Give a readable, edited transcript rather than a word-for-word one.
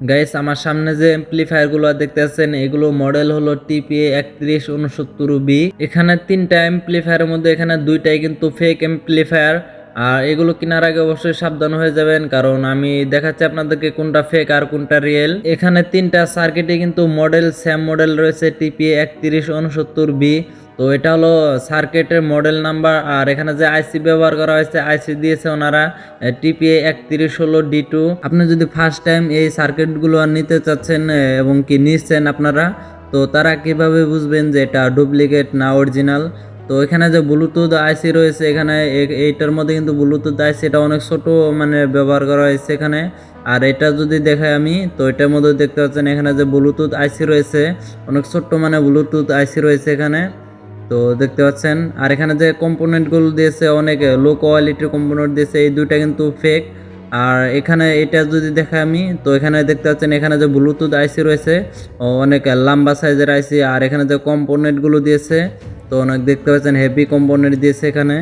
Guys আমার সামনে যে এমপ্লিফায়ার গুলো দেখতেছেন এগুলো মডেল হলো টিপিএ 3169বি। এখানে তিনটা এমপ্লিফায়ারের মধ্যে এখানে দুইটাই কিন্তু ফেক এমপ্লিফায়ার। আর এগুলো কেনার আগে অবশ্যই সাবধান হয়ে যাবেন, কারণ আমি দেখাচ্ছি আপনাদেরকে কোনটা ফেক আর কোনটা রিয়েল। এখানে তিনটা সার্কিটে কিন্তু মডেল সেম মডেল রয়েছে টিপিএ 3169বি। তো এটা হলো সার্কিটের মডেল নাম্বার, আর এখানে যে আইসি ব্যবহার করা হয়েছে আইসি দিয়েছে ওনারা টিপিএ 3116D2। আপনি যদি ফার্স্ট টাইম এই সার্কিটগুলো নিতে চাচ্ছেন এবং কি নিচ্ছেন আপনারা, তো তারা কিভাবে বুঝবেন যে এটা ডুপ্লিকেট না অরিজিনাল? তো এখানে যে ব্লুটুথ আইসি রয়েছে, এখানে এইটার মধ্যে কিন্তু ব্লুটুথ আইসি এটা অনেক ছোট মানে ব্যবহার করা হয়েছে এখানে। আর এটা যদি দেখাই আমি, তো এটার মধ্যে দেখতে পাচ্ছেন এখানে যে ব্লুটুথ আইসি রয়েছে অনেক ছোট্ট মানে ব্লুটুথ আইসি রয়েছে এখানে, তো দেখতে পাচ্ছেন। আর এখানে যে কম্পোনেন্টগুলো দিয়েছে অনেক লো কোয়ালিটির কম্পোনেন্ট দিয়েছে, এই দুইটা কিন্তু ফেক। আর এখানে এটা যদি দেখাই আমি, তো এখানে দেখতে পাচ্ছেন এখানে যে ব্লুটুথ আইসি রয়েছে অনেক লম্বা সাইজের আইসি। আর এখানে যে কম্পোনেন্টগুলো দিয়েছে তো অনেক দেখতে পাচ্ছেন হেভি কম্পোনেন্ট দিয়েছে এখানে।